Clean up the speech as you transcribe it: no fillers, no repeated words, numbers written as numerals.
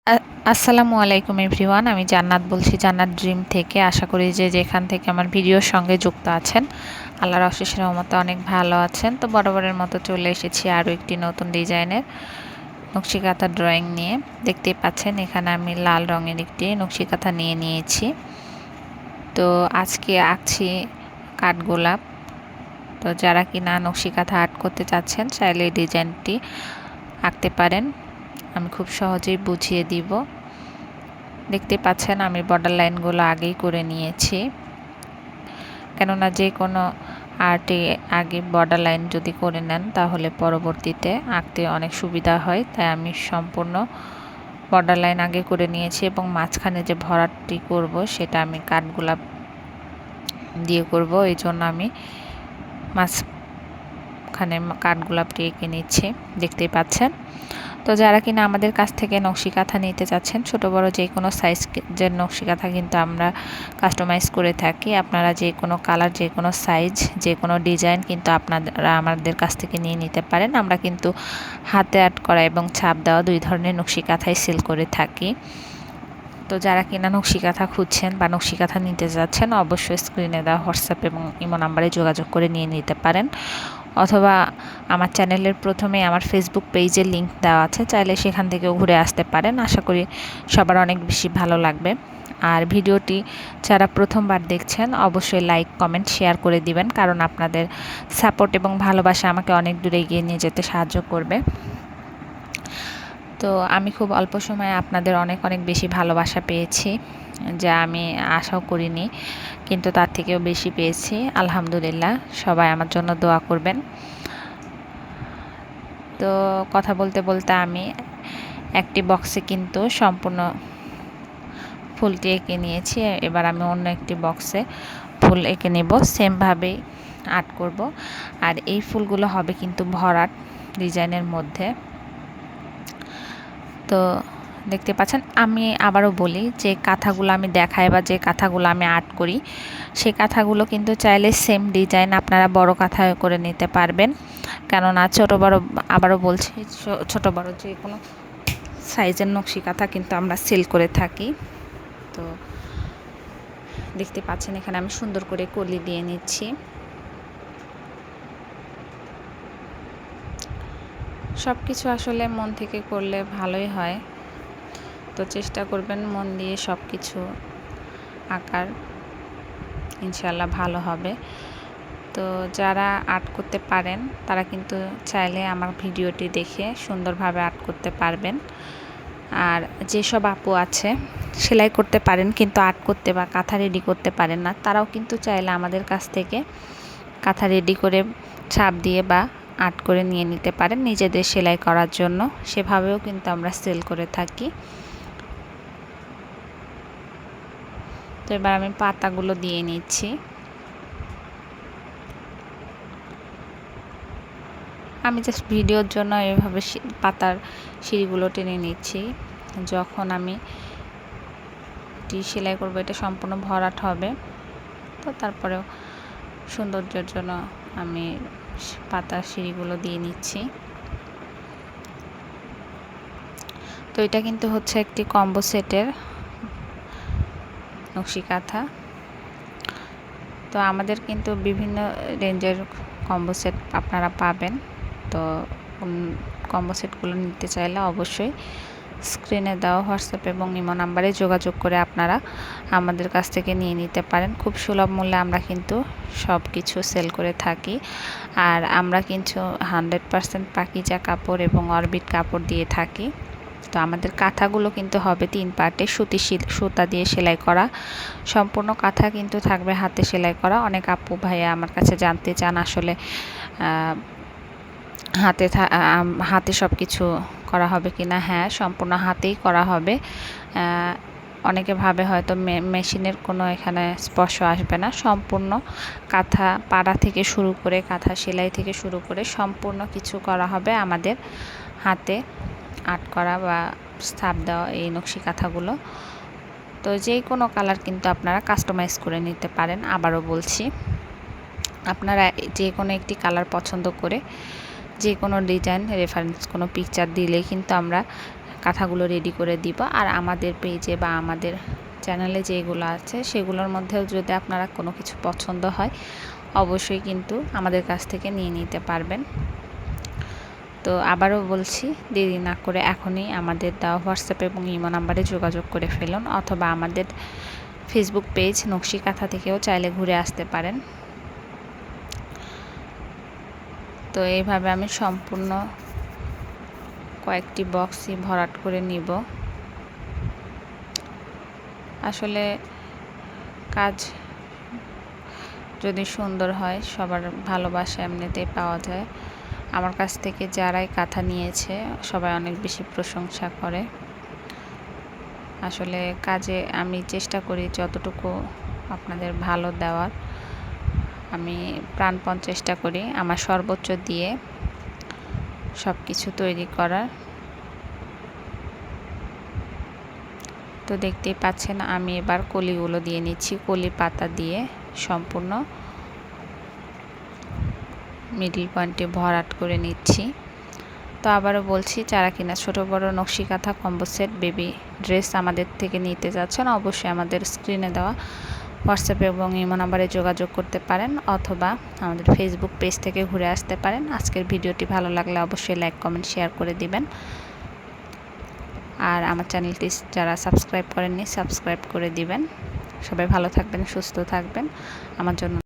আসসালামু আলাইকুম এভরিওয়ান, আমি জান্নাত বলছি জান্নাত ড্রিম থেকে। আশা করি যে যেখান থেকে আমার ভিডিওর সঙ্গে যুক্ত আছেন আল্লাহর অশেষ রহমতে অনেক ভালো আছেন। তো বরাবরের মতো চলে এসেছি আরও একটি নতুন ডিজাইনের নকশিকাঁথা ড্রয়িং নিয়ে। দেখতেই পাচ্ছেন এখানে আমি লাল রঙের একটি নকশিকাঁথা নিয়ে নিয়েছি। তো আজকে আঁকছি কাঠগোলাপ। তো যারা কিনা নকশিকাঁথা আর্ট করতে চাচ্ছেন চাইলে এই ডিজাইনটি আঁকতে পারেন, আমি খুব সহজেই বুঝিয়ে দিব। দেখতে পাচ্ছেন আমি বর্ডার লাইনগুলো আগেই করে নিয়েছি, কেননা যে কোনো আর্টে আগে বর্ডার লাইন যদি করে নেন তাহলে পরবর্তীতে আঁকতে অনেক সুবিধা হয়। তাই আমি সম্পূর্ণ বর্ডার লাইন আগে করে নিয়েছি এবং মাঝখানে যে ভরাটটি করব সেটা আমি কাঠগোলাপ দিয়ে করব, এই জন্য আমি মাঝখানে কাঠগোলাপটি এঁকে নিচ্ছি। দেখতেই পাচ্ছেন। তো যারা কিনা আমাদের কাছ থেকে নকশিকাঁথা নিতে চাচ্ছেন ছোট বড় যে কোনো সাইজের নকশিকাঁথা কিন্তু আমরা কাস্টমাইজ করে থাকি। আপনারা যে কোনো কালার, যে কোনো সাইজ, যে কোনো ডিজাইন কিন্তু আপনারা আমাদের কাছ থেকে নিয়ে নিতে পারেন। আমরা কিন্তু হাতে আর্ট করা এবং ছাপ দেওয়া দুই ধরনের নকশিকাঁথাই সেল করে থাকি। তো যারা কিনা নকশিকাঁথা খুঁজছেন বা নকশিকাঁথা নিতে যাচ্ছেন অবশ্যই স্ক্রিনে দেওয়া হোয়াটসঅ্যাপ এবং ইমো নাম্বারে যোগাযোগ করে নিয়ে নিতে পারেন, অথবা আমার চ্যানেলের প্রথমে আমার ফেসবুক পেজের লিংক দেওয়া আছে, চাইলে সেখান থেকেও ঘুরে আসতে পারেন। আশা করি সবার অনেক বেশি ভালো লাগবে। আর ভিডিওটি যারা প্রথমবার দেখছেন অবশ্যই লাইক, কমেন্ট, শেয়ার করে দিবেন, কারণ আপনাদের সাপোর্ট এবং ভালোবাসা আমাকে অনেক দূরে এগিয়ে নিয়ে যেতে সাহায্য করবে। তো আমি খুব অল্প সময়ে আপনাদের অনেক অনেক বেশি ভালোবাসা পেয়েছি, যা আমি আশাও করিনি, কিন্তু তার থেকেও বেশি পেয়েছি। আলহামদুলিল্লাহ, সবাই আমার জন্য দোয়া করবেন। তো কথা বলতে বলতে আমি একটি বক্সে কিন্তু সম্পূর্ণ ফুলটি এঁকে নিয়েছি। এবার আমি অন্য একটি বক্সে ফুল এঁকে নেব, সেমভাবেই আর্ট করব। আর এই ফুলগুলো হবে কিন্তু ভরাট ডিজাইনের মধ্যে। তো দেখতে পাচ্ছেন, আমি আবারও বলি যে কাঁথাগুলো আমি দেখাই বা যে কাঁথাগুলো আমি আর্ট করি সেই কাঁথাগুলো কিন্তু চাইলে সেম ডিজাইন আপনারা বড় কাঁথা করে নিতে পারবেন, কেননা ছোটো বড়, আবারও বলছি, ছোটো বড় যে কোনো সাইজের নকশিকাঁথা কিন্তু আমরা সেল করে থাকি। তো দেখতে পাচ্ছেন এখানে আমি সুন্দর করে কলি দিয়ে নিচ্ছি। সব কিছু আসলে মন থেকে করলে ভালোই হয়, তো চেষ্টা করবেন মন দিয়ে সব কিছু আঁকার, ইনশাল্লাহ ভালো হবে। তো যারা আর্ট করতে পারেন তারা কিন্তু চাইলে আমার ভিডিওটি দেখে সুন্দরভাবে আর্ট করতে পারবেন। আর যেসব আপু আছে সেলাই করতে পারেন কিন্তু আর্ট করতে বা কাঁথা রেডি করতে পারেন না, তারাও কিন্তু চাইলে আমাদের কাছ থেকে কাঁথা রেডি করে ছাপ দিয়ে বা আর্ট করে নিয়ে নিতে পারেন নিজেদের সেলাই করার জন্য, সেভাবেও কিন্তু আমরা সেল করে থাকি। তো এবার আমি পাতাগুলো দিয়ে নিচ্ছি। আমি জাস্ট ভিডিওর জন্য এভাবে পাতার সিঁড়িগুলো টেনে নিচ্ছি। যখন আমি সেলাই করবো এটা সম্পূর্ণ ভরাট হবে, তো তারপরেও সৌন্দর্যের জন্য আমি পাতার সিঁড়িগুলো দিয়ে নিচ্ছি। তো এটা কিন্তু হচ্ছে একটি কম্বো সেটের নকশিকাঁথা। তো আমাদের কিন্তু বিভিন্ন রেঞ্জের কম্বো সেট আপনারা পাবেন। তো কম্বো সেটগুলো নিতে চাইলে অবশ্যই স্ক্রিনে দেওয়া হোয়াটসঅ্যাপ এবং ইমো নাম্বারে যোগাযোগ করে আপনারা আমাদের কাছ থেকে নিয়ে নিতে পারেন। খুব সুলভ মূল্যে আমরা কিন্তু সব কিছু সেল করে থাকি। আর আমরা কিন্তু 100% পাকিজা কাপড় এবং অরবিট কাপড় দিয়ে থাকি। তো আমাদের কাঁথাগুলো কিন্তু হবে 3 পার্টে, সুতা দিয়ে সেলাই করা। সম্পূর্ণ কাঁথা কিন্তু থাকবে হাতে সেলাই করা। অনেক আপু ভাইয়া আমার কাছে জানতে চান আসলে হাতে সব কিছু করা হবে কি না। হ্যাঁ, সম্পূর্ণ হাতেই করা হবে। অনেকে ভাবে হয়তো মেশিনের কোনো এখানে স্পর্শ আসবে না। সম্পূর্ণ কাঁথা পাড়া থেকে শুরু করে কাঁথা সেলাই থেকে শুরু করে সম্পূর্ণ কিছু করা হবে আমাদের হাতে আর্ট করা বা ছাপ দেওয়া এই নকশি কাঁথাগুলো। তো যে কোনো কালার কিন্তু আপনারা কাস্টমাইজ করে নিতে পারেন। আবারও বলছি, আপনারা যে কোনো একটি কালার পছন্দ করে যে কোনো ডিজাইন রেফারেন্স কোনো পিকচার দিলে কিন্তু আমরা কাঁথাগুলো রেডি করে দিব। আর আমাদের পেজে বা আমাদের চ্যানেলে যেগুলো আছে সেগুলোর মধ্যেও যদি আপনারা কোনো কিছু পছন্দ হয় অবশ্যই কিন্তু আমাদের কাছ থেকে নিয়ে নিতে পারবেন। তো আবারও বলছি, দেরি না করে এখনই আমাদের দেওয়া হোয়াটসঅ্যাপ এবং ইমো নাম্বারে যোগাযোগ করে ফেলুন, অথবা আমাদের ফেসবুক পেজ নকশি কাঁথা থেকেও চাইলে ঘুরে আসতে পারেন। তো এইভাবে আমি সম্পূর্ণ কয়েকটি বক্সই ভরাট করে নিব। আসলে কাজ যদি সুন্দর হয় সবার ভালোবাসা এমনিতেই পাওয়া যায়। আমার কাছ থেকে যারাই কাঁথা নিয়েছে সবাই অনেক বেশি প্রশংসা করে। আসলে কাজে আমি চেষ্টা করি যতটুকু আপনাদের ভালো দেওয়ার, আমি প্রাণপণ চেষ্টা করি আমার সর্বোচ্চ দিয়ে সব কিছু তৈরি করার। তো দেখতেই পাচ্ছেন আমি এবার কলিগুলো দিয়ে নিচ্ছি, কলি পাতা দিয়ে সম্পূর্ণ মিডল পয়েন্টে ভরাট করে নিচ্ছি। তো আবারও বলছি, যারা কিনা ছোট বড় নকশি কাঁথা কম্বো সেট বেবি ড্রেস আমাদের থেকে নিতে যাচ্ছেন অবশ্যই আমাদের স্ক্রিনে দেওয়া হোয়াটসঅ্যাপ এবং ইমো নাম্বারে যোগাযোগ করতে পারেন, অথবা আমাদের ফেসবুক পেজ থেকে ঘুরে আসতে পারেন। আজকের ভিডিওটি ভালো লাগলে অবশ্যই লাইক কমেন্ট শেয়ার করে দিবেন। আর আমার চ্যানেলটি যারা সাবস্ক্রাইব করেননি সাবস্ক্রাইব করে দিবেন। সবাই ভালো থাকবেন, সুস্থ থাকবেন, আমার জন্য